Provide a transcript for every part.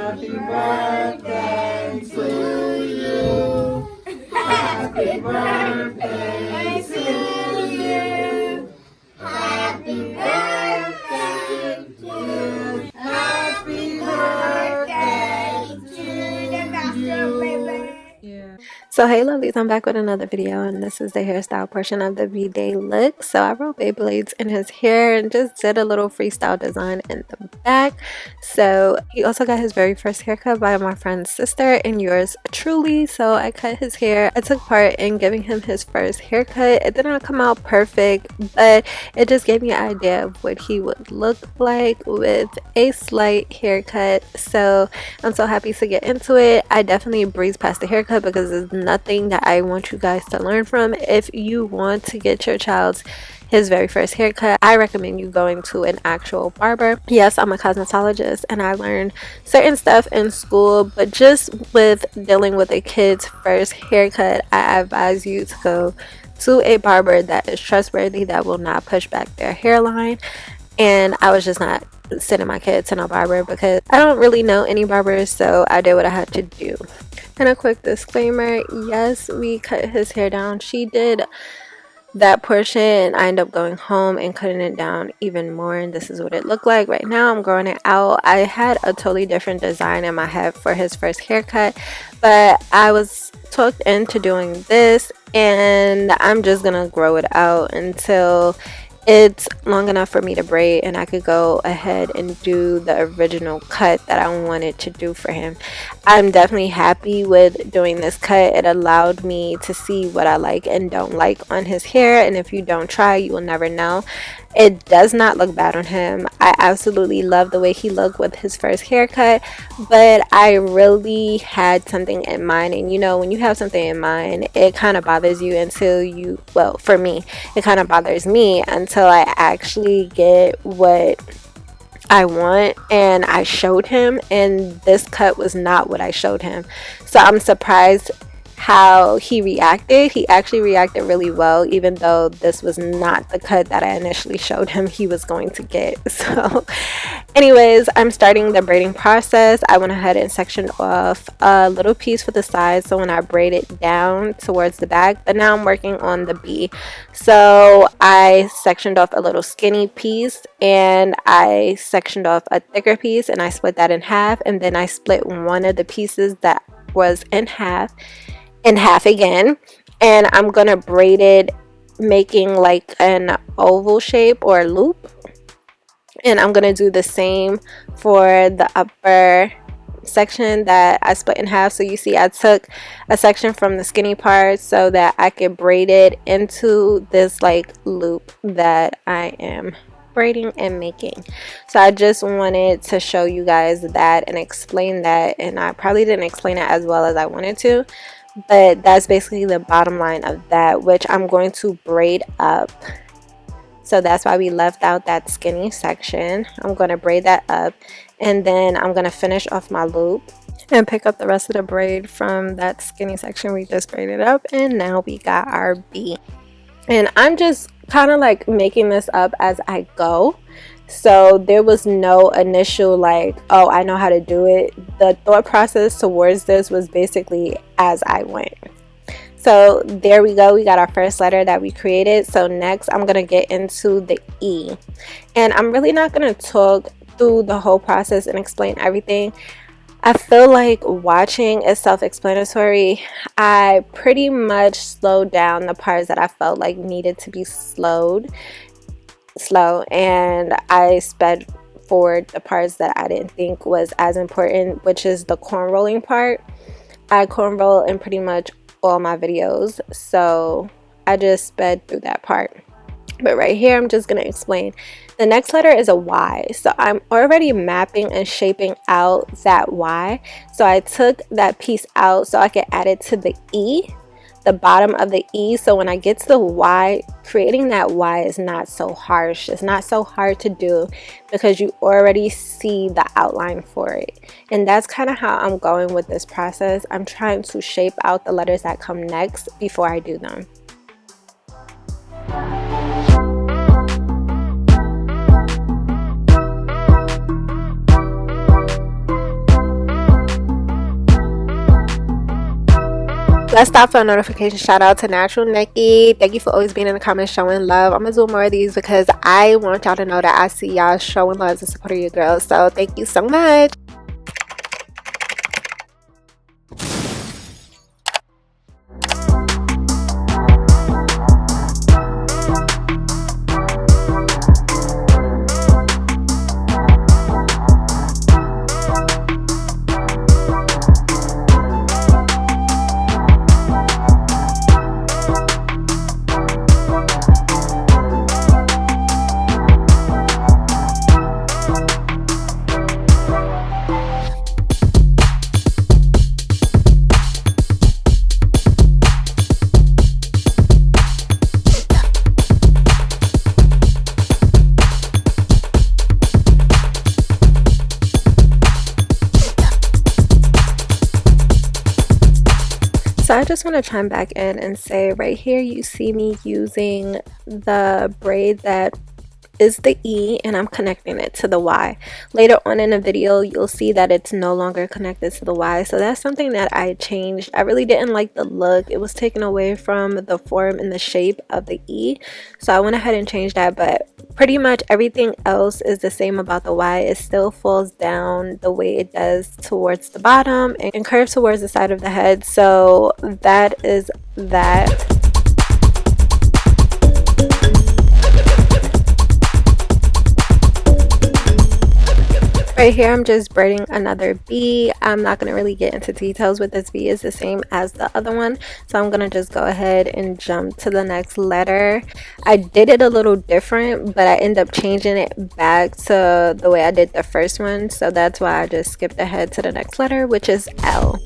Happy birthday to you. Happy birthday to you. Happy birthday to you. Happy birthday to you. So hey lovelies, I'm back with another video, and this is the hairstyle portion of the V-Day look. So I wrote BeyBlades in his hair and just did a little freestyle design in the back. So he also got his very first haircut by my friend's sister and yours truly. So I cut his hair. I took part in giving him his first haircut. It did not come out perfect, but it just gave me an idea of what he would look like with a slight haircut. So I'm so happy to get into it. I definitely breezed past the haircut because it's nothing that I want you guys to learn from. If you want to get your child's his very first haircut, I recommend you going to an actual barber. Yes, I'm a cosmetologist and I learned certain stuff in school, but just with dealing with a kid's first haircut, I advise you to go to a barber that is trustworthy, that will not push back their hairline. And I was just not sending my kid to no barber because I don't really know any barbers, so I did what I had to do. And a quick disclaimer, yes, we cut his hair down. She did that portion. I ended up going home and cutting it down even more, and this is what it looked like. Right now I'm growing it out. I had a totally different design in my head for his first haircut, but I was talked into doing this, and I'm just gonna grow it out until it's long enough for me to braid and I could go ahead and do the original cut that I wanted to do for him. I'm definitely happy with doing this cut. It allowed me to see what I like and don't like on his hair, and if you don't try, you will never know. It does not look bad on him. I absolutely love the way he looked with his first haircut, but I really had something in mind. And you know, when you have something in mind, it kind of bothers you until you, well, for me, it kind of bothers me until I actually get what I want. And I showed him, and this cut was not what I showed him. So I'm surprised how he reacted. He actually reacted really well, even though this was not the cut that I initially showed him he was going to get. So anyways, I'm starting the braiding process. I went ahead and sectioned off a little piece for the side, so when I braid it down towards the back, but now I'm working on the B. So I sectioned off a little skinny piece, and I sectioned off a thicker piece, and I split that in half, and then I split one of the pieces that was in half again, and I'm gonna braid it making like an oval shape or a loop, and I'm gonna do the same for the upper section that I split in half. So you see I took a section from the skinny part so that I could braid it into this like loop that I am braiding and making. So I just wanted to show you guys that and explain that, and I probably didn't explain it as well as I wanted to, but that's basically the bottom line of that, which I'm going to braid up. So that's why we left out that skinny section. I'm going to braid that up, and then I'm going to finish off my loop and pick up the rest of the braid from that skinny section we just braided up, and now we got our B. And I'm just kind of like making this up as I go. So there was no initial like, oh, I know how to do it. The thought process towards this was basically as I went. So there we go. We got our first letter that we created. So next I'm going to get into the E. And I'm really not going to talk through the whole process and explain everything. I feel like watching is self-explanatory. I pretty much slowed down the parts that I felt like needed to be slow, and I sped forward the parts that I didn't think was as important, which is the corn rolling part. I corn roll in pretty much all my videos, so I just sped through that part. But right here I'm just going to explain. The next letter is a Y, so I'm already mapping and shaping out that Y. So I took that piece out so I could add it to the E, the bottom of the E. So when I get to the Y, creating that Y is not so harsh. It's not so hard to do because you already see the outline for it. And that's kind of how I'm going with this process. I'm trying to shape out the letters that come next before I do them. Let's stop for a notification. Shout out to Natural Nikki. Thank you for always being in the comments showing love. I'm gonna do more of these because I want y'all to know that I see y'all showing love and supporting your girls. So thank you so much. So I just want to chime back in and say right here you see me using the braid that is the E and I'm connecting it to the Y. Later on in the video you'll see that it's no longer connected to the Y, so that's something that I changed. I really didn't like the look. It was taken away from the form and the shape of the E, so I went ahead and changed that, but pretty much everything else is the same about the Y. It still falls down the way it does towards the bottom and curves towards the side of the head. So that is that. Right here I'm just braiding another V. I'm not going to really get into details with this V. Is the same as the other one, so I'm going to just go ahead and jump to the next letter. I did it a little different, but I ended up changing it back to the way I did the first one, so that's why I just skipped ahead to the next letter, which is L.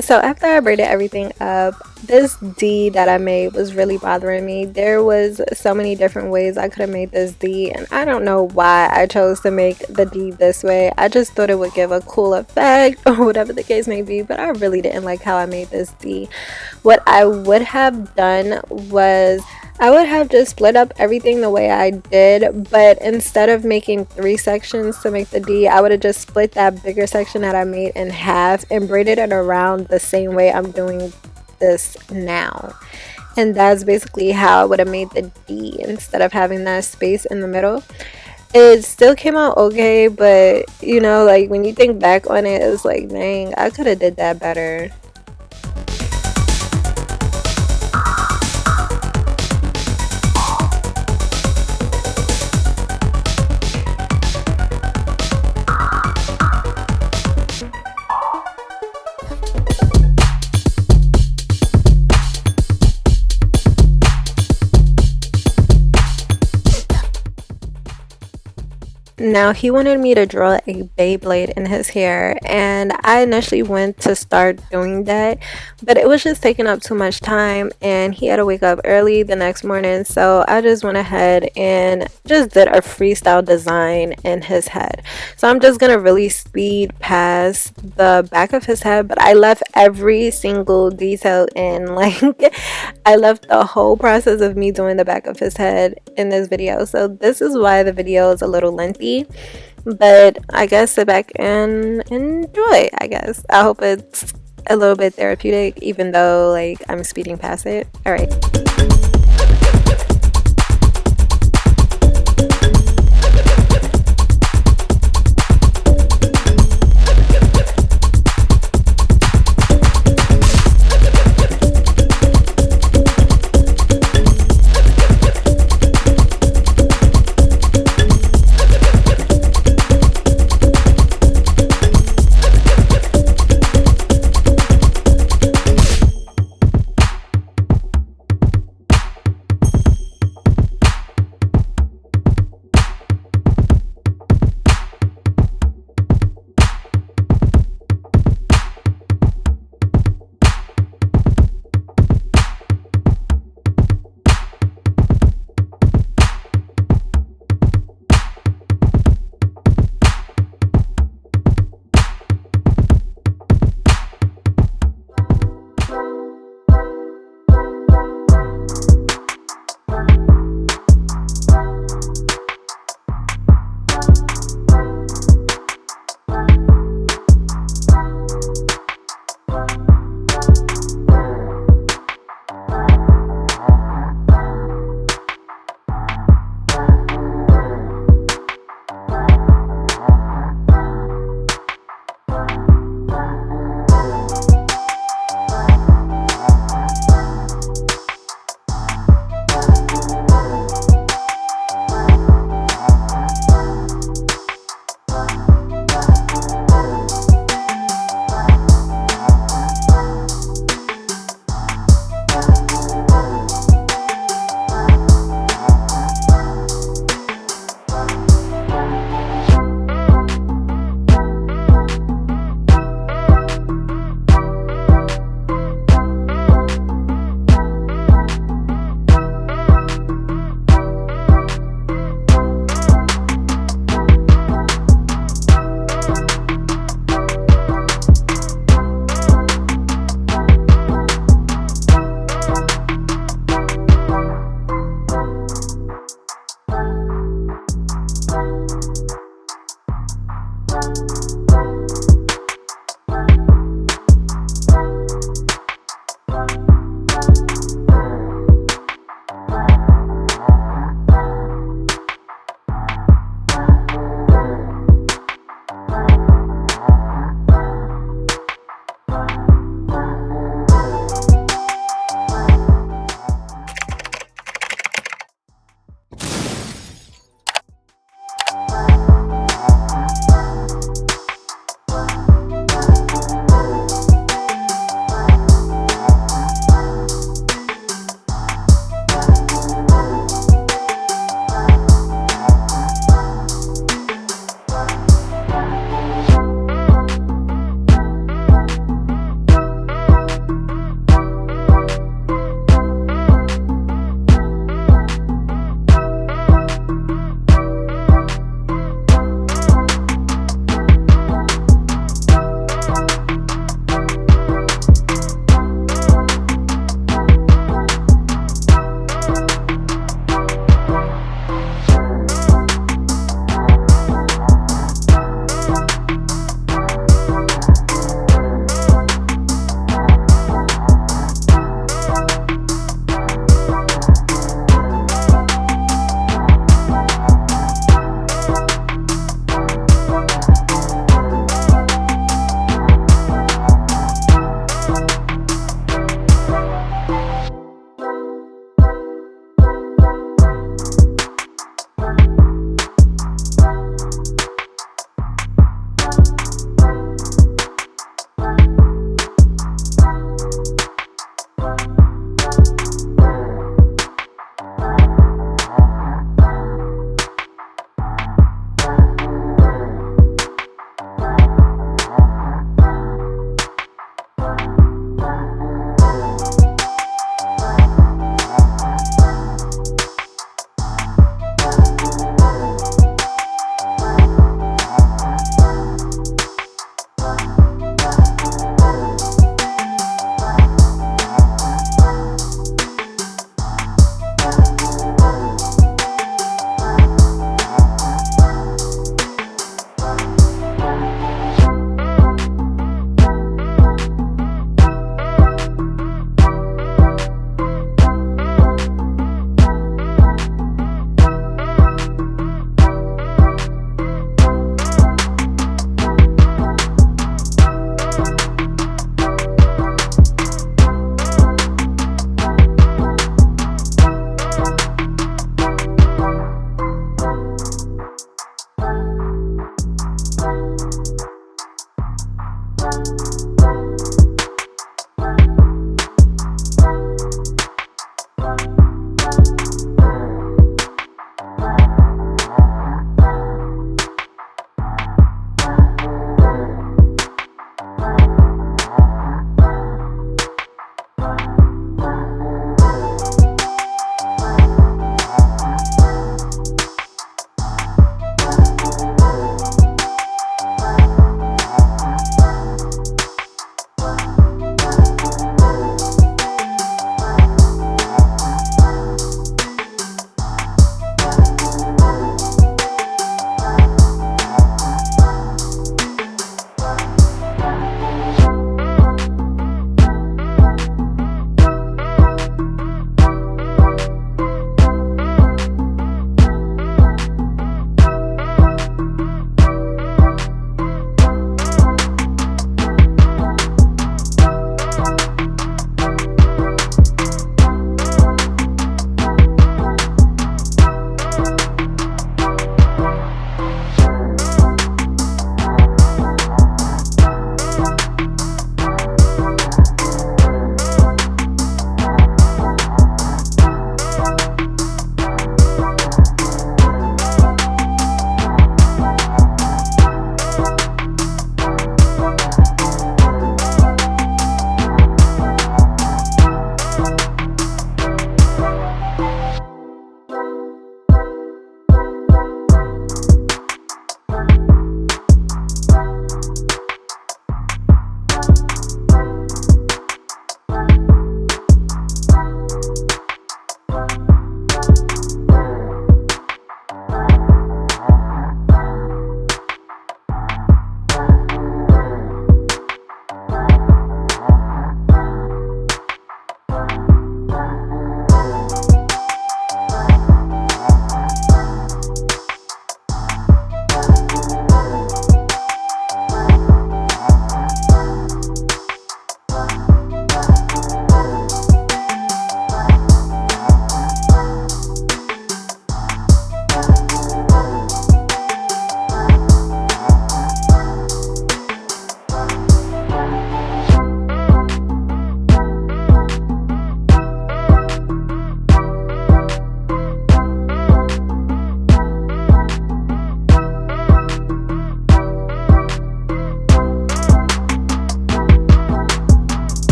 So after I braided everything up, this D that I made was really bothering me. There was so many different ways I could have made this D, and I don't know why I chose to make the D this way. I just thought it would give a cool effect or whatever the case may be, but I really didn't like how I made this D. What I would have done was I would have just split up everything the way I did, but instead of making 3 sections to make the D, I would have just split that bigger section that I made in half and braided it around the same way I'm doing this now. And that's basically how I would have made the D instead of having that space in the middle. It still came out okay, but you know, like when you think back on it, it's like, dang, I could have did that better. Now he wanted me to draw a Beyblade in his hair, and I initially went to start doing that, but it was just taking up too much time and he had to wake up early the next morning, so I just went ahead and just did a freestyle design in his head. So I'm just gonna really speed past the back of his head, but I left every single detail in. Like, I left the whole process of me doing the back of his head in this video, so this is why the video is a little lengthy, but I guess sit back and enjoy. I guess I hope it's a little bit therapeutic, even though like I'm speeding past it. All right.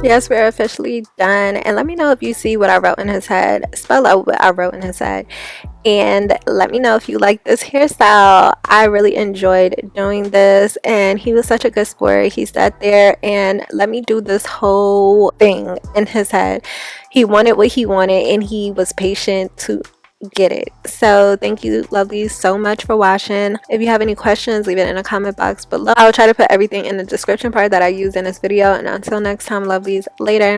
Yes, we're officially done. And let me know if you see what I wrote in his head. Spell out what I wrote in his head. And let me know if you like this hairstyle. I really enjoyed doing this, and he was such a good sport. He sat there and let me do this whole thing in his head. He wanted what he wanted, and he was patient to get it. So thank you, lovelies, so much for watching. If you have any questions, leave it in the comment box below. I'll try to put everything in the description part that I used in this video. And until next time, lovelies, later.